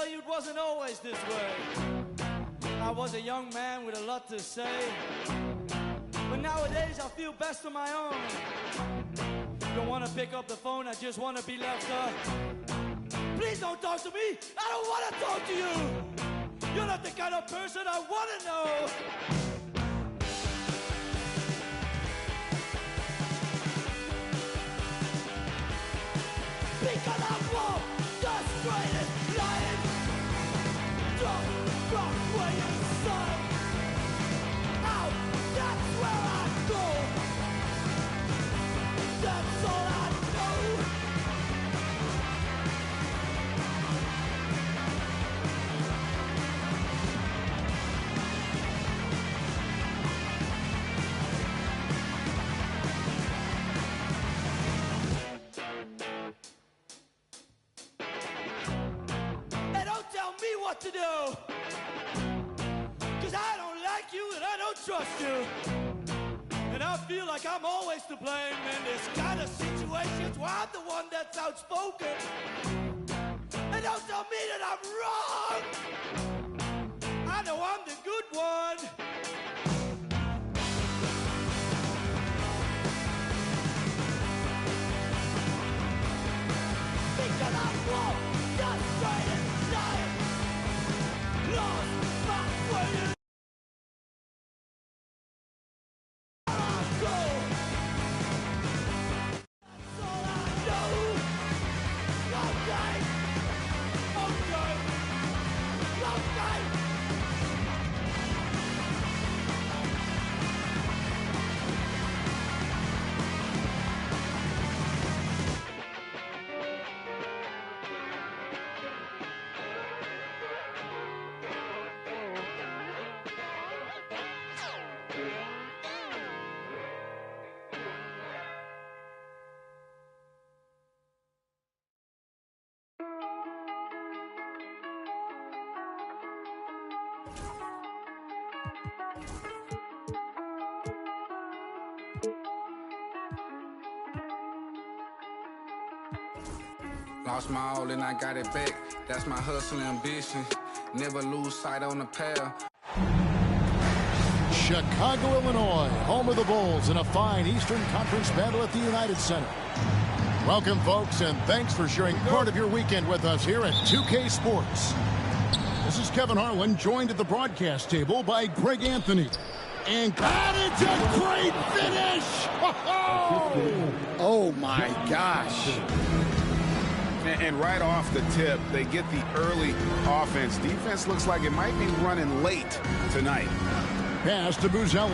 tell you it wasn't always this way. I was a young man with a lot to say, but nowadays I feel best on my own. Don't want to pick up the phone, I just want to be left up. Please don't talk to me, I don't want to talk to you. You're not the kind of person I want to know. Because I want the straightest line. Don't rock where you son. Out, that's where I go. That's all I know. What to do, cause I don't like you and I don't trust you, and I feel like I'm always to blame in this kind of situations where I'm the one that's outspoken, and don't tell me that I'm wrong. I know I'm the good one. Because I want the straightest line. Lost my way. I go. That's all I know. Okay. Lost my all and I got it back. That's my hustle ambition. Never lose sight on the path. Chicago, Illinois, home of the Bulls in a fine Eastern Conference battle at the United Center. Welcome, folks, and thanks for sharing part of your weekend with us here at 2K Sports. This is Kevin Harlan, joined at the broadcast table by Greg Anthony. And that is a great finish! Oh my gosh. And right off the tip, they get the early offense. Defense looks like it might be running late tonight. Pass to Buzelis.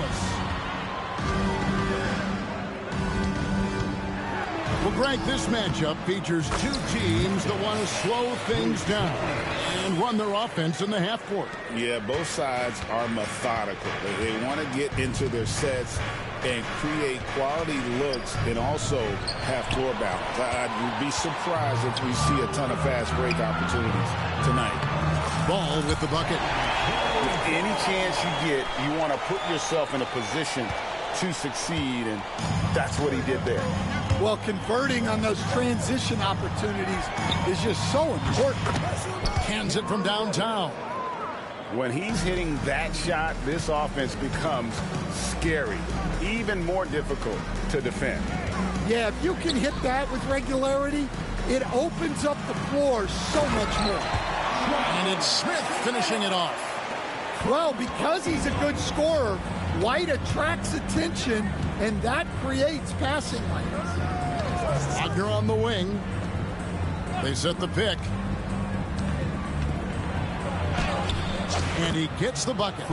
Well, Greg, this matchup features two teams that want to slow things down and run their offense in the half court. Yeah, both sides are methodical. They want to get into their sets and create quality looks and also have floor balance. I'd be surprised if we see a ton of fast break opportunities tonight. Ball with the bucket. Any chance you get, you want to put yourself in a position to succeed, and that's what he did there. Well, converting on those transition opportunities is just so important. Cans it from downtown. When he's hitting that shot, this offense becomes scary, even more difficult to defend. Yeah, if you can hit that with regularity, it opens up the floor so much more. And it's Smith finishing it off. Well, because he's a good scorer, White attracts attention, and that creates passing lanes. Wagner on the wing. They set the pick. And he gets the bucket.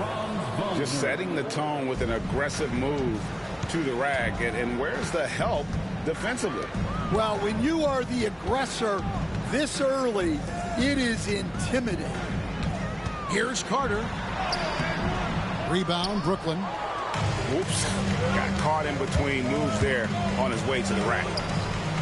Just setting the tone with an aggressive move to the rack. And where's the help defensively? Well, when you are the aggressor this early, it is intimidating. Here's Carter. Rebound, Brooklyn. Oops. Got caught in between moves there on his way to the rack.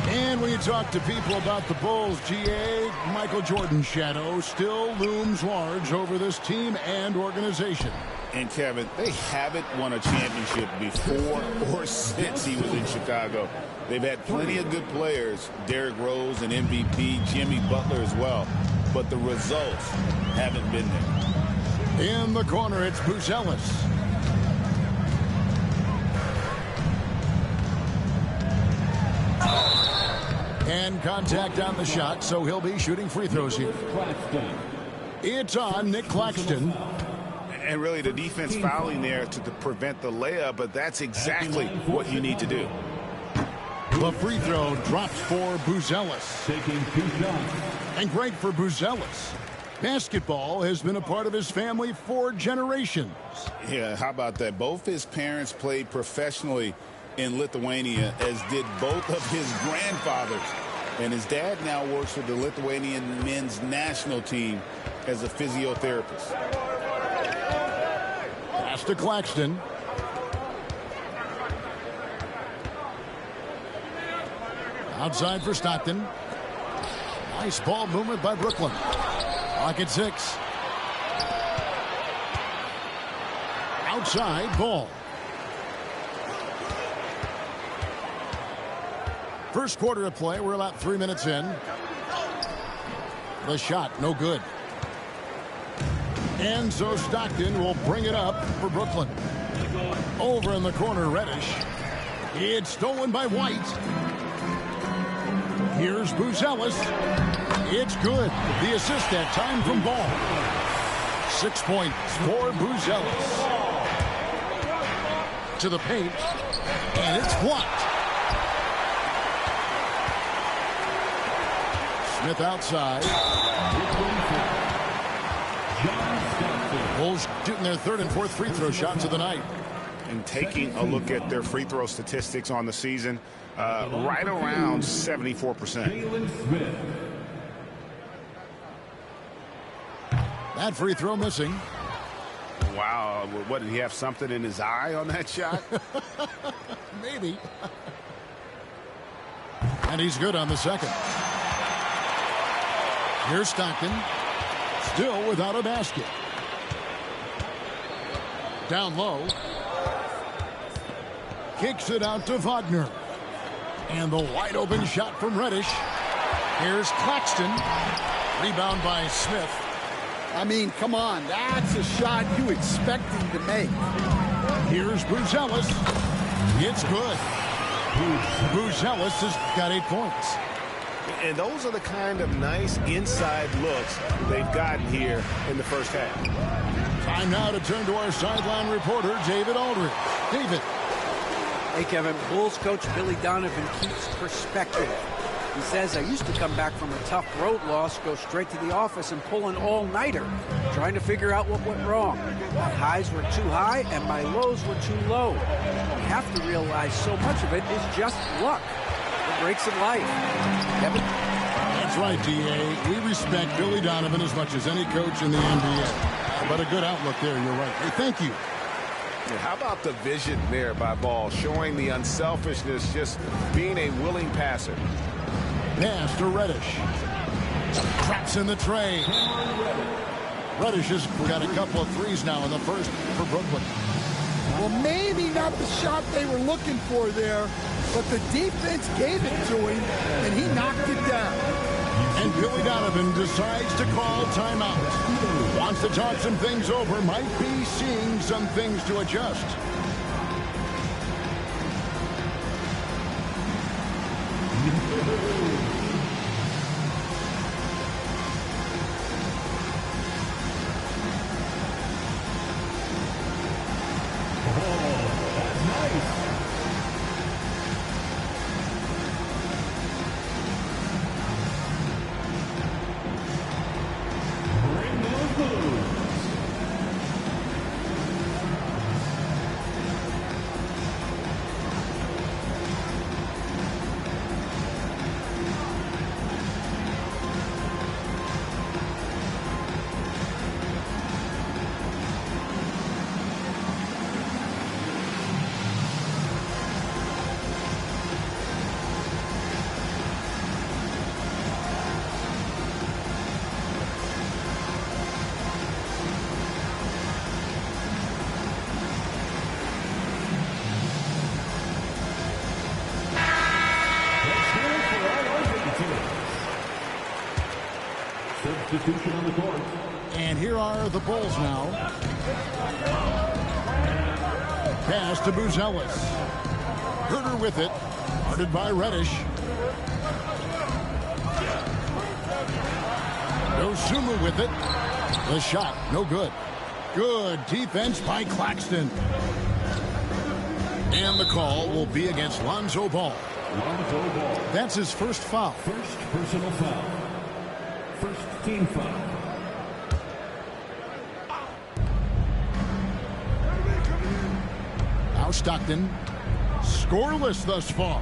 And when you talk to people about the Bulls, GA, Michael Jordan's shadow still looms large over this team and organization. And, Kevin, they haven't won a championship before or since he was in Chicago. They've had plenty of good players, Derrick Rose and MVP, Jimmy Butler as well. but the results haven't been there. In the corner, it's Buzelis. And contact on the shot, so he'll be shooting free throws here. It's on Nick Claxton. And really the defense fouling there to prevent the layup, but that's exactly what you need to do. The free throw drops for Buzelis. And great for Buzelis. Basketball has been a part of his family for generations. Yeah, how about that? Both his parents played professionally in Lithuania, as did both of his grandfathers. And his dad now works with the Lithuanian men's national team as a physiotherapist. Pass to Claxton. Outside for Stockton. Nice ball movement by Brooklyn. Clock at 6. Outside ball. First quarter of play. We're about 3 minutes in. The shot, no good. And so Stockton will bring it up for Brooklyn. Over in the corner, Reddish. It's stolen by White. Here's Buzelis. It's good. The assist that time from Ball. 6 points for Buzelis. To the paint. And it's blocked. Smith outside. Bulls shooting their third and fourth free throw shots of the night. And taking a look at their free throw statistics on the season, right around 74%. That free throw missing. Wow, what, did he have something in his eye on that shot? Maybe. And he's good on the second. Here's Stockton. Still without a basket. Down low. Kicks it out to Wagner. And the wide open shot from Reddish. Here's Claxton. Rebound by Smith. I mean, come on. That's a shot you expect him to make. Here's Buzelis. It's good. Buzelis has got 8 points. And those are the kind of nice inside looks they've gotten here in the first half. Time now to turn to our sideline reporter, David Aldridge. David. Hey, Kevin. Bulls coach Billy Donovan keeps perspective. He says, I used to come back from a tough road loss, go straight to the office and pull an all-nighter, trying to figure out what went wrong. My highs were too high and my lows were too low. You have to realize so much of it is just luck. The breaks of life. Kevin? That's right, D.A. We respect Billy Donovan as much as any coach in the NBA. But a good outlook there, you're right. Hey, thank you. How about the vision there by Ball, showing the unselfishness, just being a willing passer. Pass to Reddish. Traps in the tray. Reddish has got a couple of threes now in the first for Brooklyn. Well, maybe not the shot they were looking for there, but the defense gave it to him, and he knocked it down. And Billy Donovan decides to call timeout. Wants to talk some things over, might be seeing some things to adjust. Substitution on the court. And here are the Bulls now. Pass to Buzelis. Herter with it. Guarded by Reddish. Dosunmu with it. The shot, no good. Good defense by Claxton. And the call will be against Lonzo Ball. Lonzo Ball. That's his first foul. First personal foul. First team foul. Now Stockton. Scoreless thus far.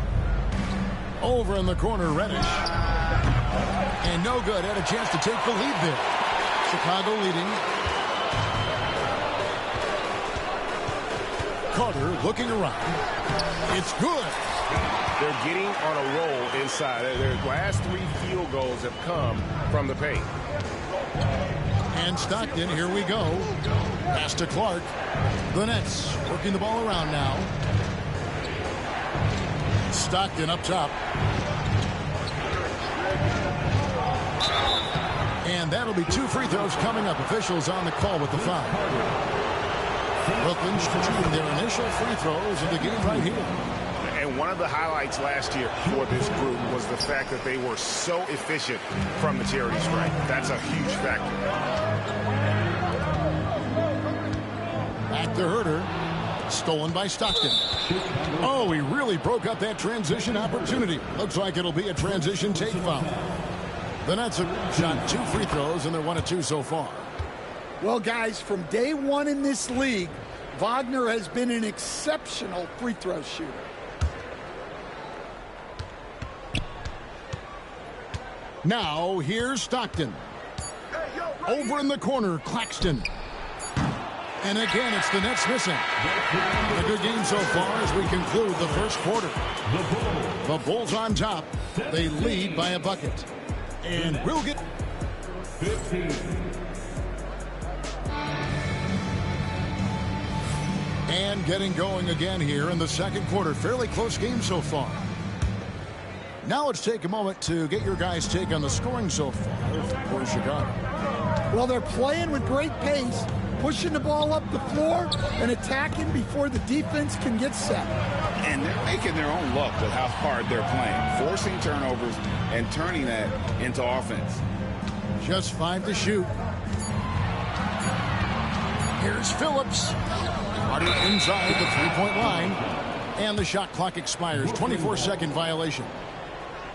Over in the corner, Reddish. And no good. Had a chance to take the lead there. Chicago leading. Carter looking around. It's good. They're getting on a roll inside. Their last 3 field goals have come from the paint. And Stockton, here we go. Pass to Clark. The Nets working the ball around now. Stockton up top. And that'll be 2 free throws coming up. Officials on the call with the foul. Brooklyn shooting their initial free throws of the game right here. And one of the highlights last year for this group was the fact that they were so efficient from the charity stripe. That's a huge factor. Back to Herter. Stolen by Stockton. Oh, he really broke up that transition opportunity. Looks like it'll be a transition take foul. The Nets have shot 2 free throws, and they're 1 of 2 so far. Well, guys, from day one in this league, Wagner has been an exceptional free throw shooter. Now, here's Stockton. Over in the corner, Claxton. And again, it's the Nets missing. A good game so far as we conclude the first quarter. The Bulls on top. They lead by a bucket. And we'll get... 15. And getting going again here in the second quarter. Fairly close game so far. Now let's take a moment to get your guys' take on the scoring so far for Chicago. Well, they're playing with great pace, pushing the ball up the floor and attacking before the defense can get set. And they're making their own luck with how hard they're playing, forcing turnovers and turning that into offense. Just 5 to shoot. Here's Phillips. Carter inside the three-point line. And the shot clock expires. 24-second violation.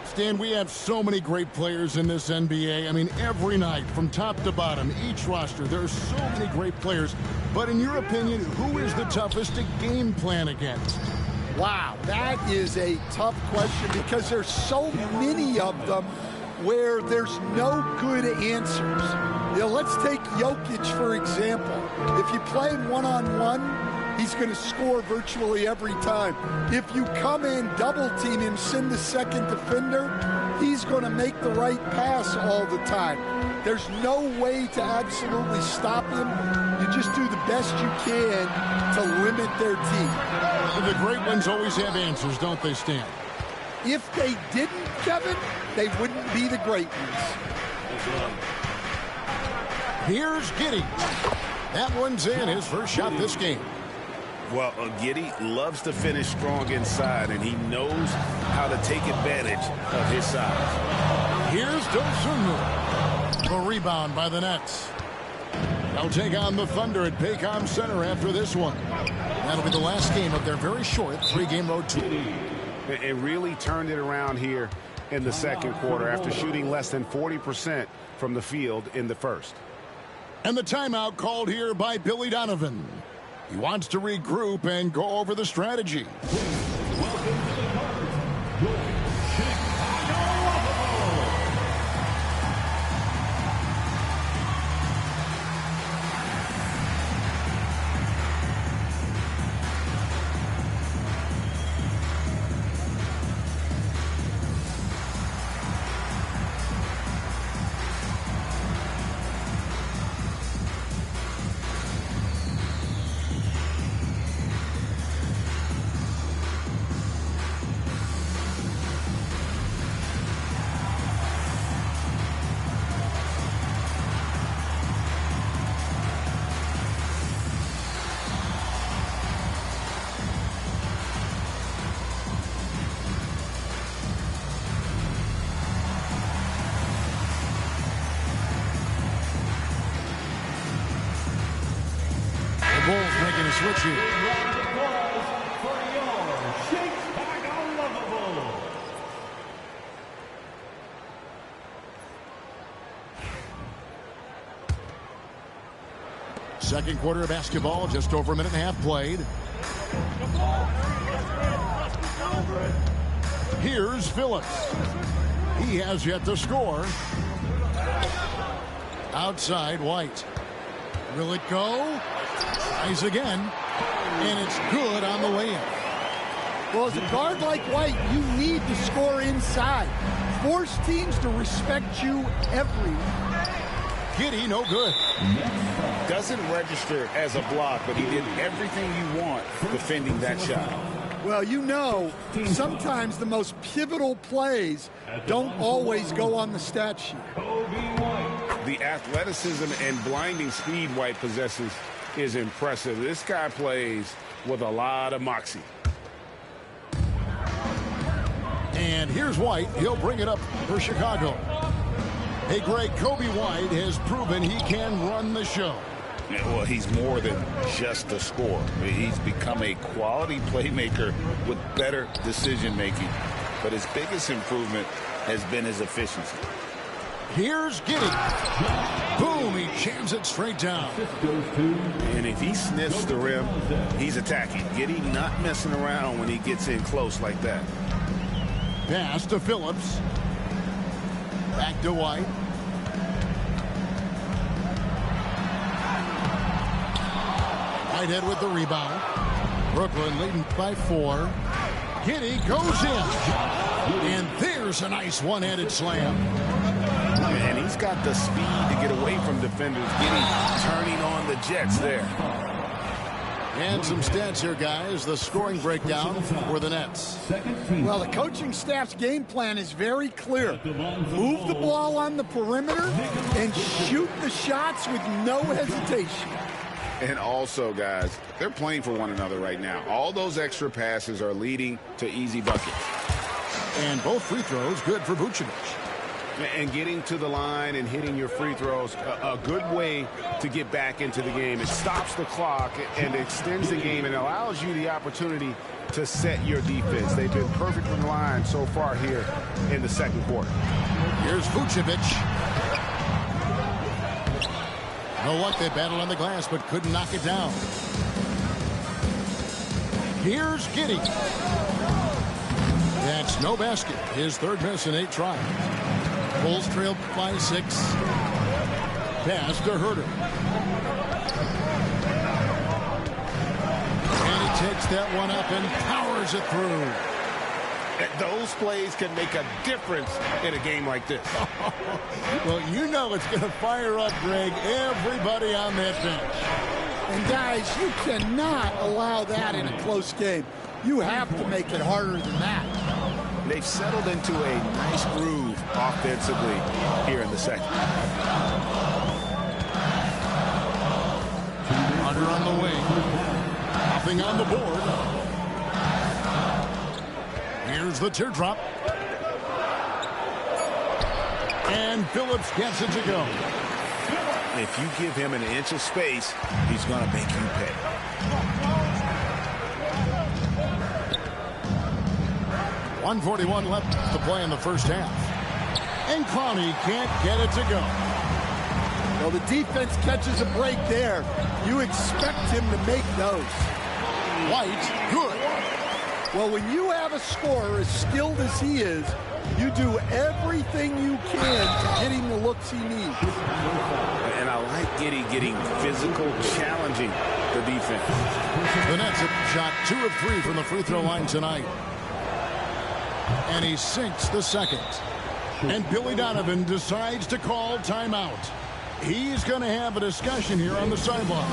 Stan, we have so many great players in this NBA. I mean, every night, from top to bottom, each roster, there are so many great players. But in your opinion, who is the toughest to game plan against? Wow, that is a tough question because there's so many of them where there's no good answers. You know, let's take Jokic, for example. If you play him one-on-one, he's going to score virtually every time. If you come in, double-team him, send the second defender, he's going to make the right pass all the time. There's no way to absolutely stop him. You just do the best you can to limit their team. The great ones always have answers, don't they, Stan? If they didn't, Kevin, they wouldn't be the great ones. Here's Giddey. That one's in, his first shot this game. Well, Giddey loves to finish strong inside, and he knows how to take advantage of his size. Here's Dosunmu. The rebound by the Nets. They'll take on the Thunder at Paycom Center after this one. That'll be the last game of their very short 3-game road tour. It really turned it around here in the second quarter after shooting less than 40% from the field in the first. And the timeout called here by Billy Donovan. He wants to regroup and go over the strategy. Bulls making a switch here. Second quarter of basketball, just over a minute and a half played. Here's Phillips. He has yet to score. Outside, White. Will it go? Tries again. And it's good on the way in. Well, as a guard like White, you need to score inside. Force teams to respect you every. Giddey, no good. Doesn't register as a block, but he did everything you want defending that shot. Well, you know, sometimes the most pivotal plays don't always go on the stat sheet. The athleticism and blinding speed White possesses is impressive. This guy plays with a lot of moxie. And here's White. He'll bring it up for Chicago. Hey, Greg, Kobe White has proven he can run the show. Yeah, well, he's more than just a scorer. He's become a quality playmaker with better decision-making. But his biggest improvement has been his efficiency. Here's Giddey. Boom, he jams it straight down. And if he sniffs the rim, he's attacking. Giddey not messing around when he gets in close like that. Pass to Phillips. Back to White. Whitehead with the rebound. Brooklyn leading by 4. Giddey goes in. And there's a nice one-handed slam. And he's got the speed to get away from defenders. Giddey turning on the Jets there. And some stats here, guys. The scoring breakdown for the Nets. Well, the coaching staff's game plan is very clear. Move the ball on the perimeter and shoot the shots with no hesitation. And also, guys, they're playing for one another right now. All those extra passes are leading to easy buckets. And both free throws good for Vucevic. And getting to the line and hitting your free throws, a good way to get back into the game. It stops the clock and extends the game and allows you the opportunity to set your defense. They've been perfect from the line so far here in the second quarter. Here's Vucevic. No luck, they battled on the glass but couldn't knock it down. Here's Giddey. That's no basket. His third miss in 8 tries. Bulls trail by 6. Pass to Herter. And he takes that one up and powers it through. Those plays can make a difference in a game like this. Well, you know it's going to fire up, Greg, everybody on that bench. And guys, you cannot allow that in a close game. You have to make it harder than that. They've settled into a nice groove offensively here in the second. Hunter on the wing. Nothing on the board. Here's the teardrop. And Phillips gets it to go. If you give him an inch of space, he's going to make you pay. .141 left to play in the first half. And Clowney can't get it to go. Well, the defense catches a break there. You expect him to make those. White, good. Well, when you have a scorer as skilled as he is, you do everything you can to get him the looks he needs. And I like Giddey getting physical, challenging the defense. The Nets have shot 2 of 3 from the free throw line tonight. And he sinks the second. And Billy Donovan decides to call timeout. He's going to have a discussion here on the sideline.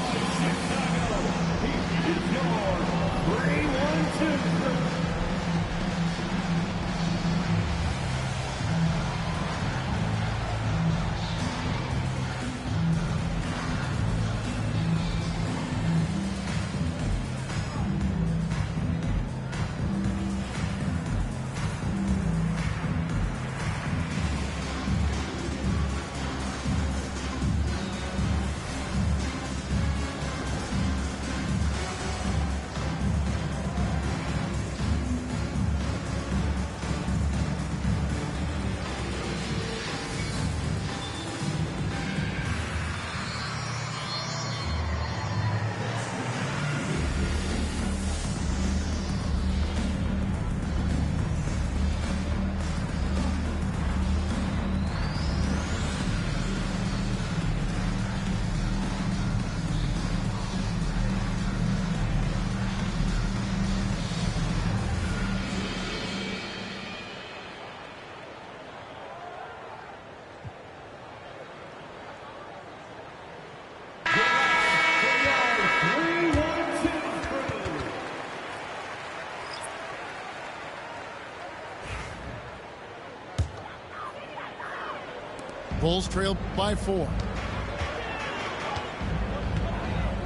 Bulls trail by 4.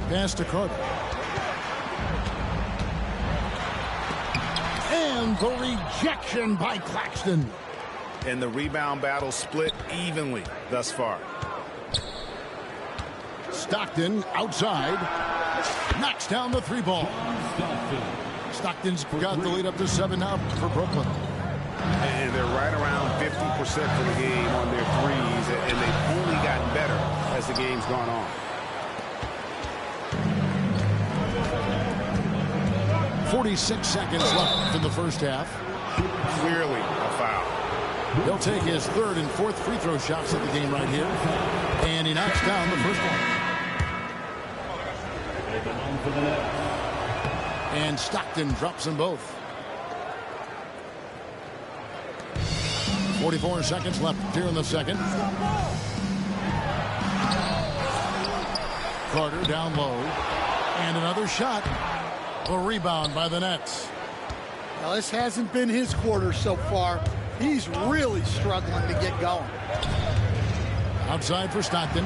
Pass to Carter. And the rejection by Claxton. And the rebound battle split evenly thus far. Stockton outside. Knocks down the 3 ball. Stockton's got the lead up to 7 now for Brooklyn. And they're right around 50% for the game on their threes, and they've only gotten better as the game's gone on. 46 seconds left in the first half. Clearly a foul. He'll take his 3rd and 4th free throw shots at the game right here. And he knocks down the first one. And Stockton drops them both. 44 seconds left here in the second. Carter down low. And another shot. A rebound by the Nets. Now, this hasn't been his quarter so far. He's really struggling to get going. Outside for Stockton.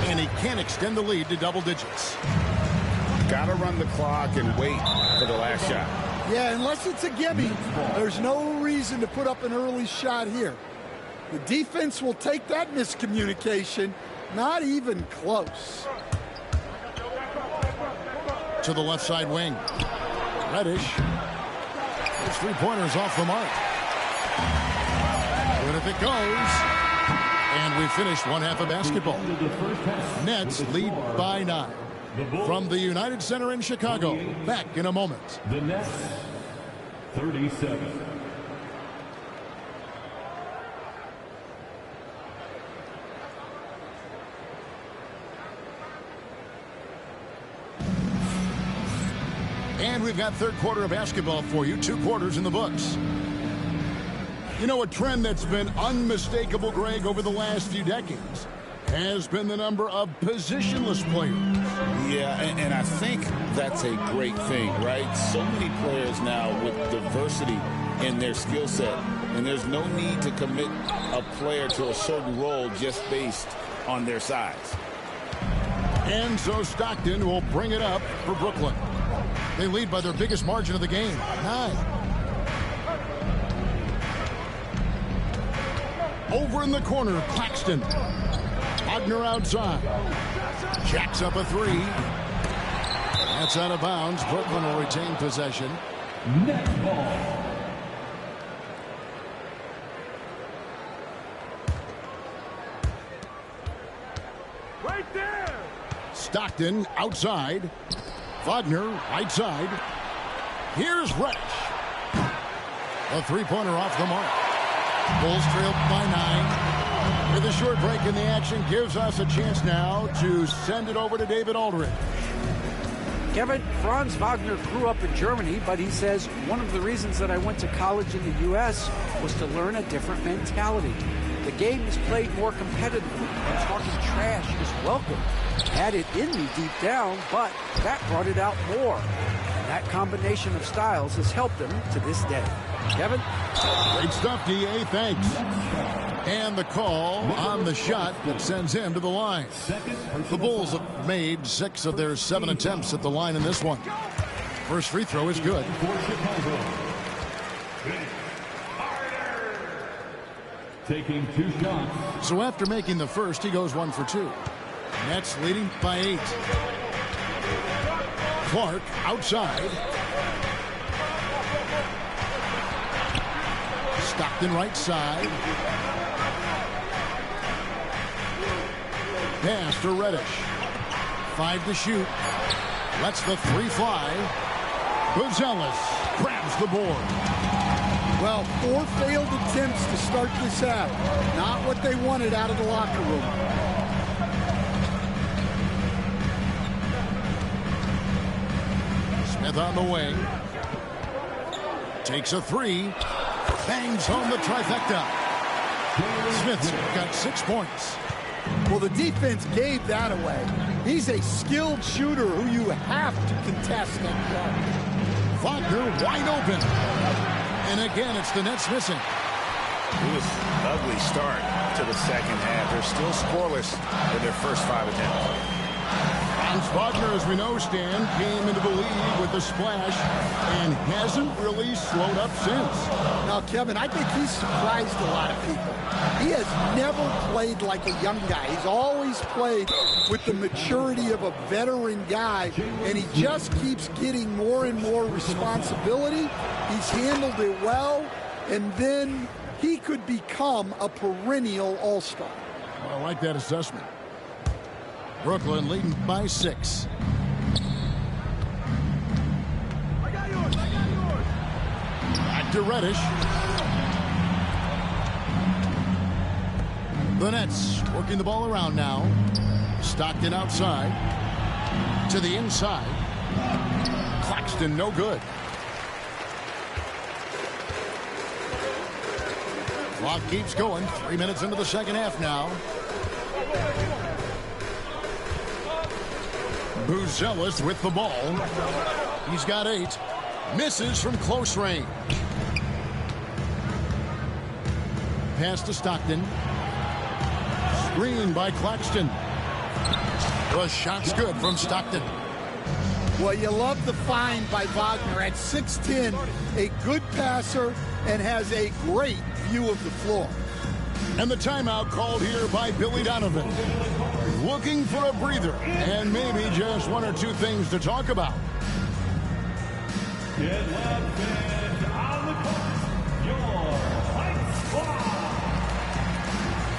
And he can't extend the lead to double digits. Got to run the clock and wait for the last shot. Yeah, unless it's a gimme, there's no reason to put up an early shot here. The defense will take that miscommunication. Not even close. To the left side wing. Reddish. His 3-pointers off the mark. But if it goes. And we finished one half of basketball. Nets lead by 9. From the United Center in Chicago. Back in a moment. The Nets, 37. And we've got third quarter of basketball for you. 2 quarters in the books. You know, a trend that's been unmistakable, Greg, over the last few decades has been the number of positionless players. Yeah, and I think that's a great thing, right? So many players now with diversity in their skill set, and there's no need to commit a player to a certain role just based on their size. And so Stockton will bring it up for Brooklyn. They lead by their biggest margin of the game, 9. Over in the corner, Claxton. Wagner outside. Jacks up a 3. That's out of bounds. Brooklyn will retain possession. Net ball. Right there. Stockton outside. Wagner right side. Here's Reddish. A 3-pointer off the mark. Bulls trail by 9. With a short break in the action, gives us a chance now to send it over to David Aldridge. Kevin, Franz Wagner grew up in Germany, but he says one of the reasons that I went to college in the U.S. was to learn a different mentality. The game is played more competitively, and talking trash is welcome. Had it in me deep down, but that brought it out more. And that combination of styles has helped him to this day. Kevin? Great stuff, D.A. Thanks. And the call on the shot that sends him to the line. The Bulls have made 6 of their 7 attempts at the line in this one. First free throw is good. Taking 2 shots. So after making the first, he goes 1 for 2. Nets leading by 8. Clark outside. Stockton right side. Pass to Reddish. 5 to shoot. Lets the 3 fly. Buzelis grabs the board. Well, 4 failed attempts to start this out. Not what they wanted out of the locker room. Smith on the wing. Takes a 3. Bangs home the trifecta. Smith's got 6 points. Well, the defense gave that away. He's a skilled shooter who you have to contest that play. Wagner wide open. And again, it's the Nets missing. It was an ugly start to the second half. They're still scoreless in their first 5 attempts. Franz Wagner, as we know, Stan, came into the league with a splash and hasn't really slowed up since. Now, Kevin, I think he's surprised a lot of people. He has never played like a young guy. He's always played with the maturity of a veteran guy, and he just keeps getting more and more responsibility. He's handled it well, and then he could become a perennial all-star. Well, I like that assessment. Brooklyn leading by 6. Back to Reddish. The Nets working the ball around now. Stockton outside. To the inside. Claxton no good. Clock keeps going. 3 minutes into the second half now. Buzelis with the ball. He's got 8. Misses from close range. Pass to Stockton. Screen by Claxton. The shot's good from Stockton. Well, you love the find by Wagner at 6'10", a good passer and has a great view of the floor. And the timeout called here by Billy Donovan. Looking for a breather and maybe just 1 or 2 things to talk about. Get loud fans on the court, your Fight Squad.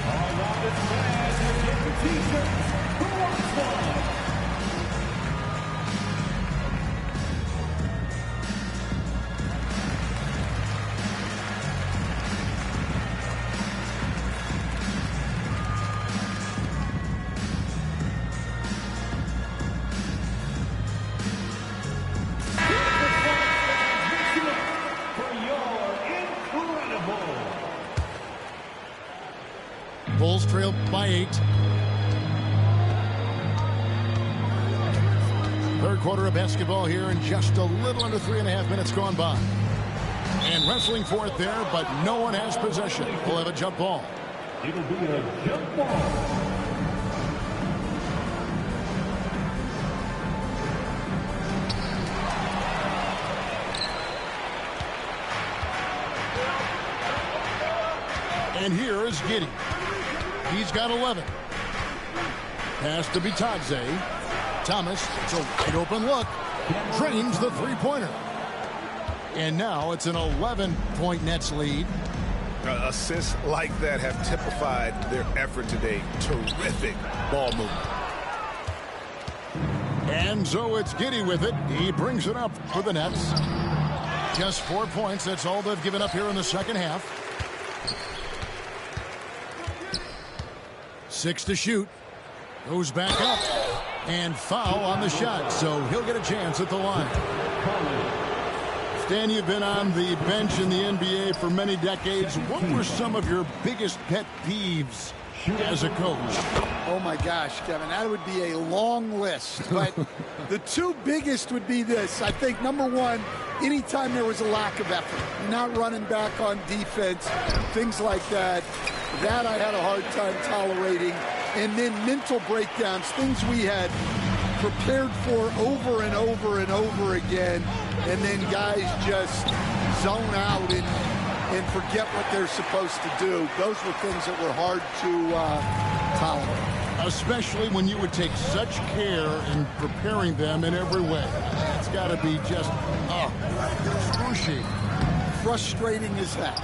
All around this flag, you get the t-shirts, the White Squad. Bulls trail by 8. Third quarter of basketball here, and just a little under 3.5 minutes gone by. And wrestling for it there, but no one has possession. We'll have a jump ball. It'll be a jump ball. And here is Giddey. He's got 11. Pass to Bitadze. Thomas, it's a wide open look. Drains the three-pointer. And now it's an 11-point Nets lead. Assists like that have typified their effort today. Terrific ball movement. And so it's Giddey with it. He brings it up for the Nets. Just 4 points. That's all they've given up here in the second half. 6 to shoot. Goes back up. And foul on the shot. So he'll get a chance at the line. Stan, you've been on the bench in the NBA for many decades. What were some of your biggest pet peeves as a coach? Oh, my gosh, Kevin, that would be a long list. But the 2 biggest would be this. I think, number one, anytime there was a lack of effort, not running back on defense, things like that, that I had a hard time tolerating. And then mental breakdowns, things we had prepared for over and over and over again, and then guys just zone out and forget what they're supposed to do. Those were things that were hard to tolerate. Especially when you would take such care in preparing them in every way. It's got to be just, excruciating. Frustrating as heck.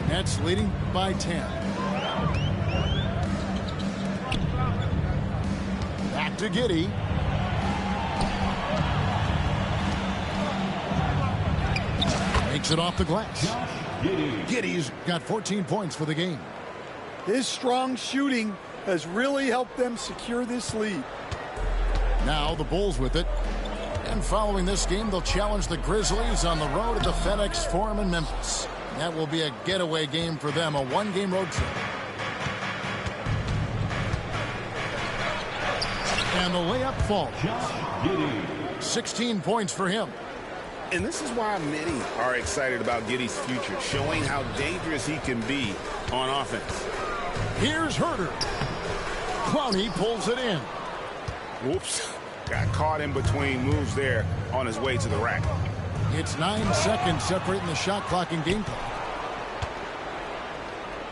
Nets leading by 10. Back to Giddey. Makes it off the glass. Giddey's got 14 points for the game. His strong shooting has really helped them secure this lead. Now the Bulls with it. And following this game, they'll challenge the Grizzlies on the road at the FedEx Forum in Memphis. That will be a getaway game for them, a one-game road trip. And the layup falls. 16 points for him. And this is why many are excited about Giddey's future, showing how dangerous he can be on offense. Here's Herder. Clowney pulls it in. Whoops. Got caught in between moves there on his way to the rack. It's 9 seconds separating the shot clock and game clock.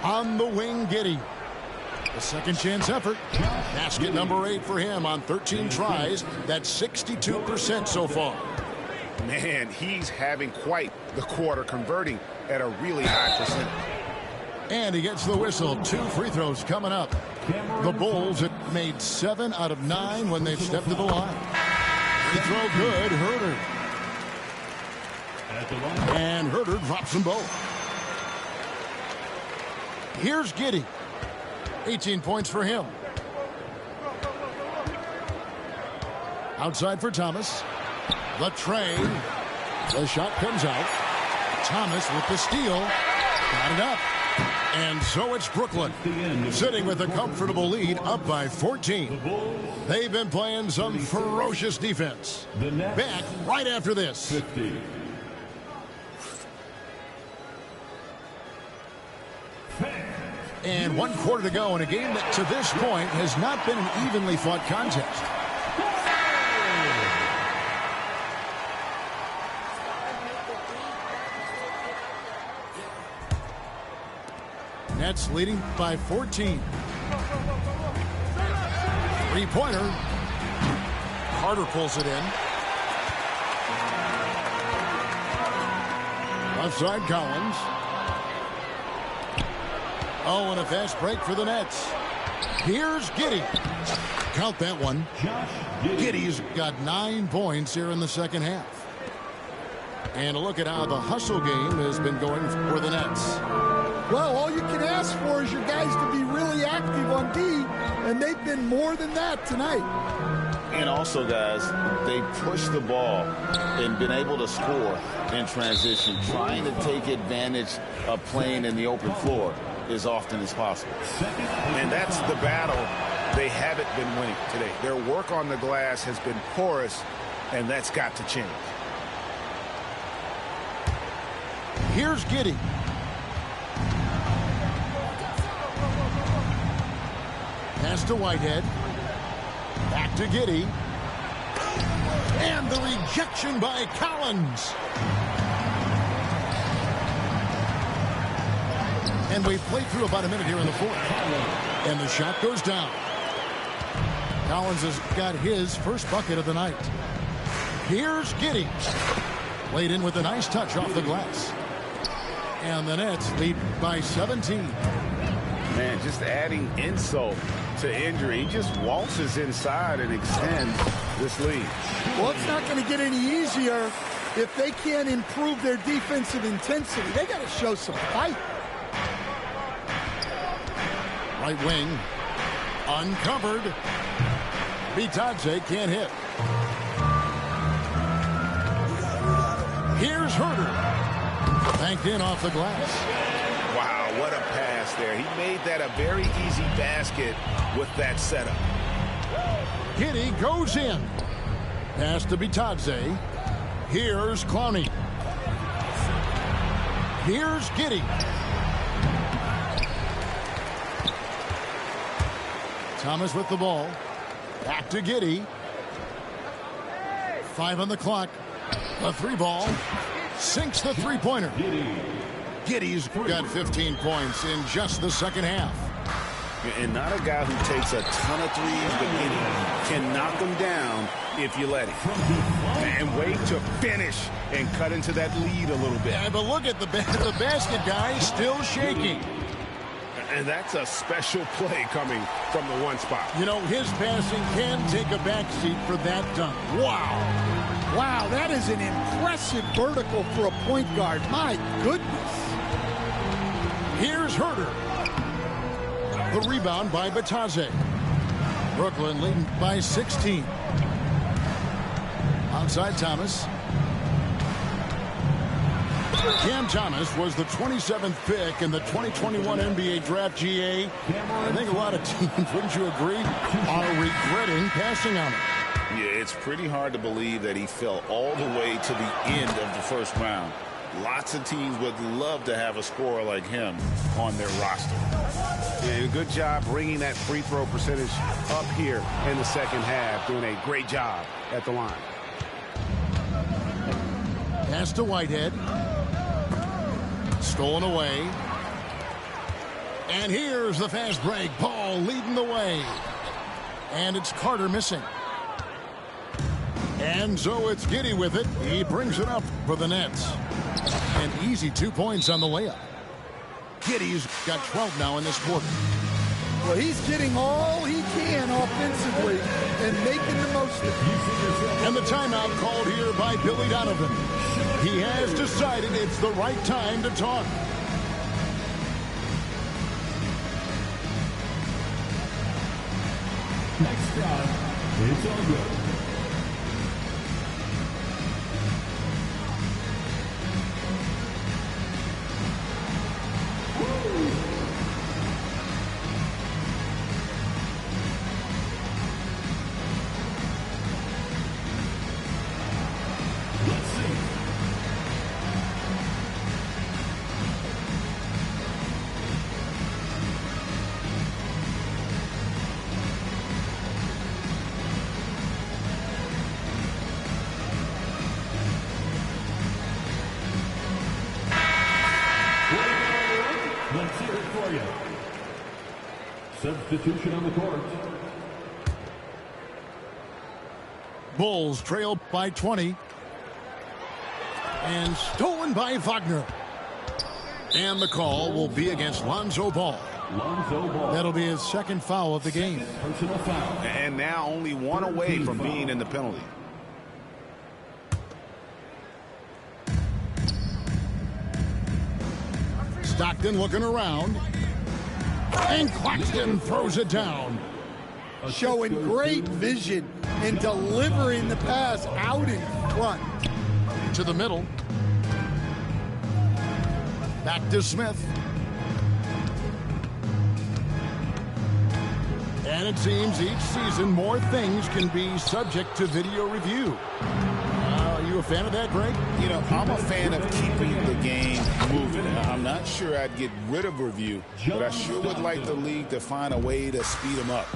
On the wing, Giddey. A second chance effort. Basket number 8 for him on 13 tries. That's 62% so far. Man, he's having quite the quarter, converting at a really high percentage. And he gets the whistle. 2 free throws coming up. The Bulls have made 7 out of 9 when they've stepped to the line. Free throw good. Herder. And Herder drops them both. Here's Giddey. 18 points for him. Outside for Thomas. The tray. The shot comes out. Thomas with the steal. Got it up. And so it's Brooklyn, sitting with a comfortable lead, up by 14. They've been playing some ferocious defense. Back right after this. And 1 quarter to go in a game that to this point has not been an evenly fought contest. Nets leading by 14. Three-pointer. Carter pulls it in. Left side, Collins. Oh, and a fast break for the Nets. Here's Giddey. Count that one. Giddey's got 9 points here in the second half. And a look at how the hustle game has been going for the Nets. Well, all you can ask for is your guys to be really active on D, and they've been more than that tonight. And also, guys, they pushed the ball and been able to score in transition, trying to take advantage of playing in the open floor as often as possible. And that's the battle they haven't been winning today. Their work on the glass has been porous, and that's got to change. Here's Giddey. Pass to Whitehead. Back to Giddey. And the rejection by Collins. And we've played through about a minute here in the fourth. And the shot goes down. Collins has got his first bucket of the night. Here's Giddey. Laid in with a nice touch off the glass. And the Nets lead by 17. Man, just adding insult to injury. He just waltzes inside and extends this lead. Well, it's not going to get any easier if they can't improve their defensive intensity. They got to show some fight. Right wing. Uncovered. Bitadze can't hit. Here's Herder. Banked in off the glass. Wow, what a pass there. He made that a very easy basket with that setup. Giddey goes in. Pass to Bitadze. Here's Clowney. Here's Giddey. Thomas with the ball. Back to Giddey. 5 on the clock. The 3 ball. Sinks the three-pointer. Giddey's got 15 points in just the second half. And not a guy who takes a ton of threes, but Giddey can knock them down if you let him. And wait to finish and cut into that lead a little bit. Yeah, but look at the basket guy still shaking. And that's a special play coming from the one spot. You know, his passing can take a backseat for that dunk. Wow. Wow, that is an impressive vertical for a point guard. My goodness. Here's Herder. The rebound by Bitadze. Brooklyn leading by 16. Outside Thomas. Cam Thomas was the 27th pick in the 2021 NBA Draft. GA. I think a lot of teams, wouldn't you agree, are regretting passing on him. Yeah, it's pretty hard to believe that he fell all the way to the end of the first round. Lots of teams would love to have a scorer like him on their roster. Yeah, good job bringing that free throw percentage up here in the second half. Doing a great job at the line. Pass to Whitehead. Stolen away. And here's the fast break. Paul leading the way. And it's Carter missing. And so it's Giddey with it. He brings it up for the Nets. An easy 2 points on the layup. Giddey's got 12 now in this quarter. Well, he's getting all he can offensively and making the most of it. And the timeout called here by Billy Donovan. He has decided it's the right time to talk. Next time, it's all good. Let's hear it for you. Substitution on the court. Bulls trail by 20. And stolen by Wagner. And the call will be against Lonzo Ball. That'll be his second foul of the game. Personal foul. And now only one away from being in the penalty. Stockton looking around. And Claxton throws it down. Showing great vision and delivering the pass out in front. To the middle. Back to Smith. And it seems each season more things can be subject to video review. Are you a fan of that, Greg? You know, I'm a fan of keeping the game moving. I'm not sure I'd get rid of review, but I sure would like the league to find a way to speed them up.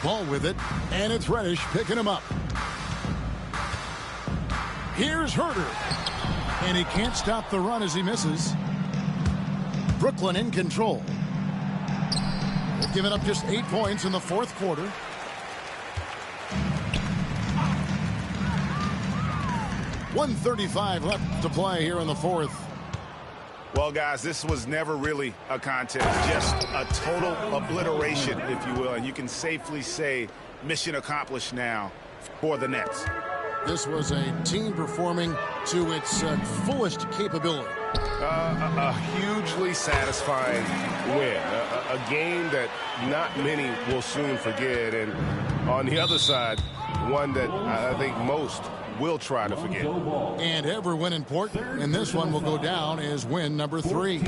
Ball with it, and it's Reddish picking him up. Here's Herter. And he can't stop the run as he misses. Brooklyn in control. They've given up just 8 points in the fourth quarter. .135 left to play here in the fourth. Well, guys, this was never really a contest, just a total obliteration, if you will. And you can safely say mission accomplished now for the Nets. This was a team performing to its fullest capability. A hugely satisfying win. A game that not many will soon forget. And on the other side, one that I think most will try to forget. And every win important, and this one will go down as win number 3.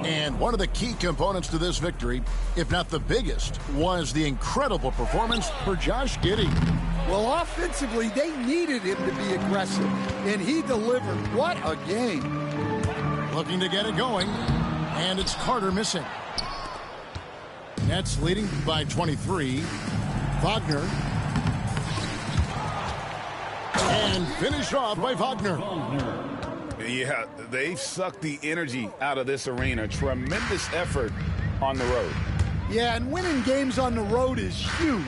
And one of the key components to this victory, if not the biggest, was the incredible performance for Josh Giddey. Well, offensively, they needed him to be aggressive, and he delivered. What a game. Looking to get it going, and it's Carter missing. Nets leading by 23. Wagner. And finished off by Wagner. Yeah, they've sucked the energy out of this arena. Tremendous effort on the road. Yeah, and winning games on the road is huge,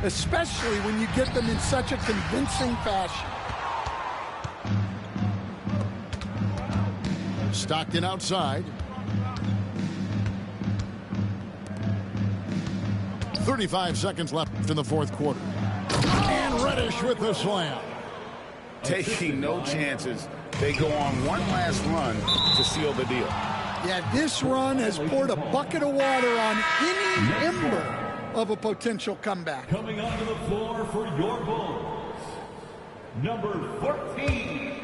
especially when you get them in such a convincing fashion. Stockton outside. 35 seconds left in the fourth quarter. And Reddish with the slam. Taking no chances. They go on one last run to seal the deal. Yeah, this run has poured a bucket of water on any ember of a potential comeback. Coming onto the floor for your Bulls, number 14.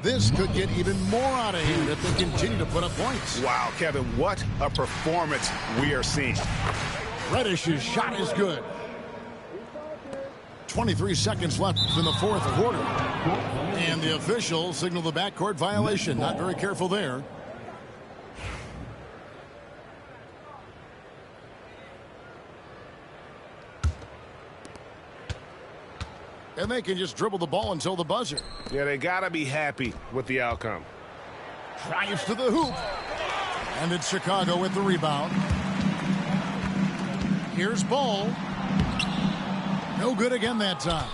This could get even more out of hand if they continue to put up points. Wow, Kevin, what a performance we are seeing. Reddish's shot is good. 23 seconds left in the fourth quarter. And the official signaled the backcourt violation. Not very careful there. And they can just dribble the ball until the buzzer. Yeah, they got to be happy with the outcome. Drives to the hoop. And it's Chicago with the rebound. Here's Ball. No good again that time.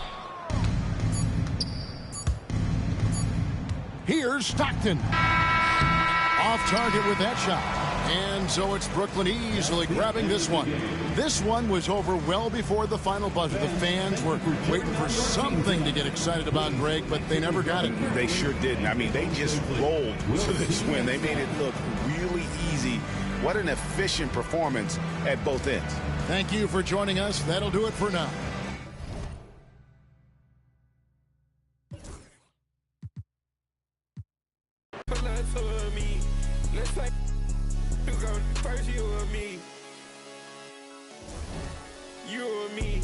Here's Stockton. Off target with that shot. And so it's Brooklyn easily grabbing this one. This one was over well before the final buzzer. The fans were waiting for something to get excited about, Greg, but they never got it. They sure didn't. I mean, they just rolled to this win. They made it look really easy. What an efficient performance at both ends. Thank you for joining us. That'll do it for now. First you and me. You and me.